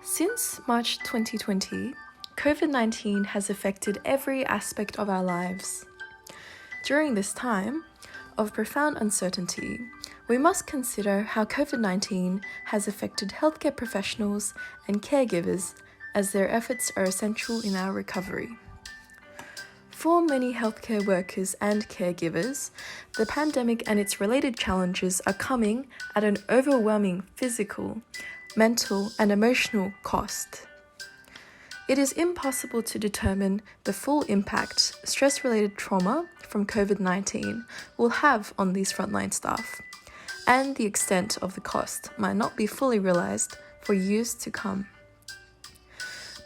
Since March 2020, COVID-19 has affected every aspect of our lives. During this time of profound uncertainty, we must consider how COVID-19 has affected healthcare professionals and caregivers as their efforts are essential in our recovery. For many healthcare workers and caregivers, the pandemic and its related challenges are coming at an overwhelming physical, mental, and emotional cost. It is impossible to determine the full impact stress-related trauma from COVID-19 will have on these frontline staff, and the extent of the cost might not be fully realized for years to come.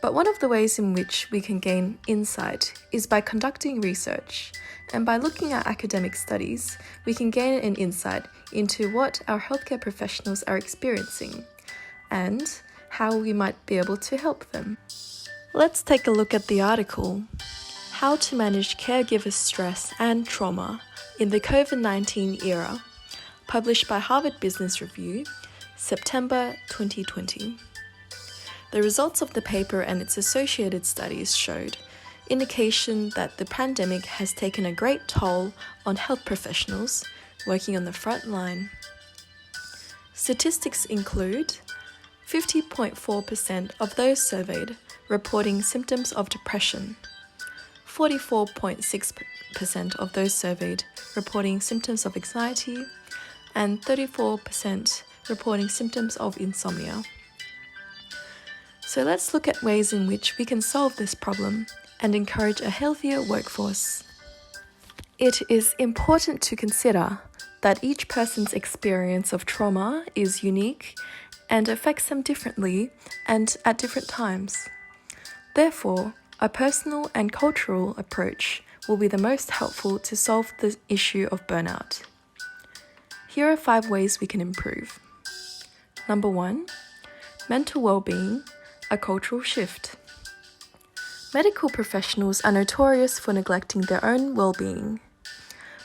But one of the ways in which we can gain insight is by conducting research, and by looking at academic studies, we can gain an insight into what our healthcare professionals are experiencing and how we might be able to help them. Let's take a look at the article, How to Manage Caregiver Stress and Trauma in the COVID-19 Era, published by Harvard Business Review, September 2020. The results of the paper and its associated studies showed indication that the pandemic has taken a great toll on health professionals working on the front line. Statistics include 50.4% of those surveyed reporting symptoms of depression, 44.6% of those surveyed reporting symptoms of anxiety, and 34% reporting symptoms of insomnia. So let's look at ways in which we can solve this problem and encourage a healthier workforce. It is important to consider that each person's experience of trauma is unique and affects them differently and at different times. Therefore, a personal and cultural approach will be the most helpful to solve the issue of burnout. Here are 5 ways we can improve. Number 1, mental well-being, a cultural shift. Medical professionals are notorious for neglecting their own well-being.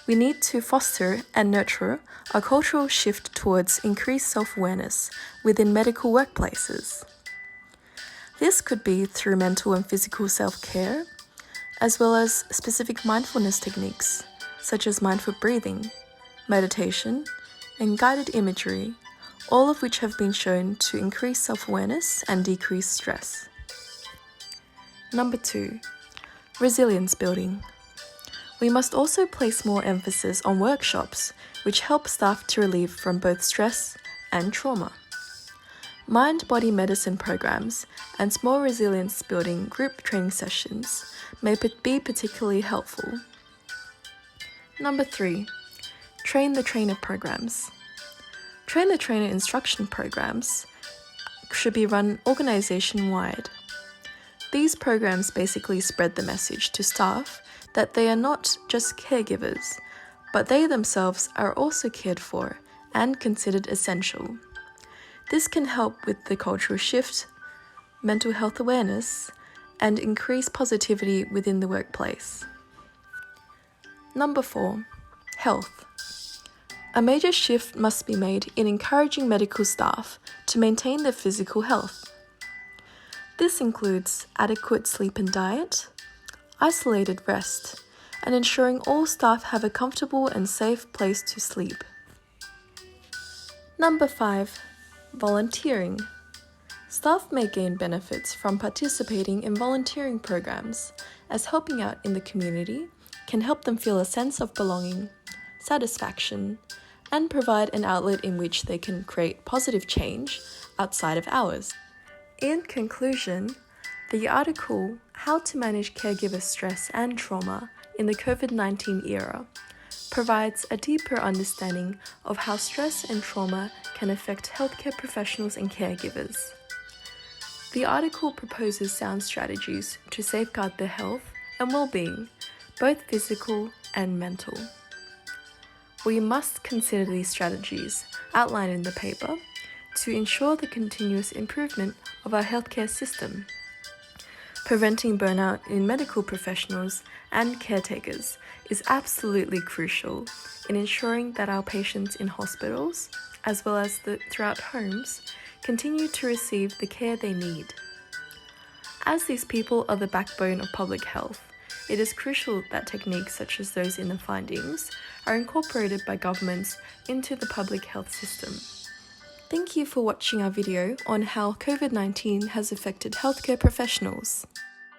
We need to foster and nurture a cultural shift towards increased self-awareness within medical workplaces. This could be through mental and physical self-care, as well as specific mindfulness techniques, such as mindful breathing, meditation, and guided imagery, all of which have been shown to increase self-awareness and decrease stress. Number 2, resilience building. We must also place more emphasis on workshops which help staff to relieve from both stress and trauma. Mind-body medicine programs and small resilience building group training sessions may be particularly helpful. Number 3, train the trainer programs. Train the trainer instruction programs should be run organization-wide. These programs basically spread the message to staff that they are not just caregivers, but they themselves are also cared for and considered essential. This can help with the cultural shift, mental health awareness, and increase positivity within the workplace. Number 4, health. A major shift must be made in encouraging medical staff to maintain their physical health. This includes adequate sleep and diet, isolated rest, and ensuring all staff have a comfortable and safe place to sleep. Number 5, volunteering. Staff may gain benefits from participating in volunteering programs, as helping out in the community can help them feel a sense of belonging, satisfaction, and provide an outlet in which they can create positive change outside of hours. In conclusion, the article, How to Manage Caregiver Stress and Trauma in the COVID-19 Era, provides a deeper understanding of how stress and trauma can affect healthcare professionals and caregivers. The article proposes sound strategies to safeguard their health and well-being, both physical and mental. We must consider these strategies outlined in the paper to ensure the continuous improvement of our healthcare system. Preventing burnout in medical professionals and caretakers is absolutely crucial in ensuring that our patients in hospitals, as well as throughout homes, continue to receive the care they need. As these people are the backbone of public health, it is crucial that techniques such as those in the findings are incorporated by governments into the public health system. Thank you for watching our video on how COVID-19 has affected healthcare professionals.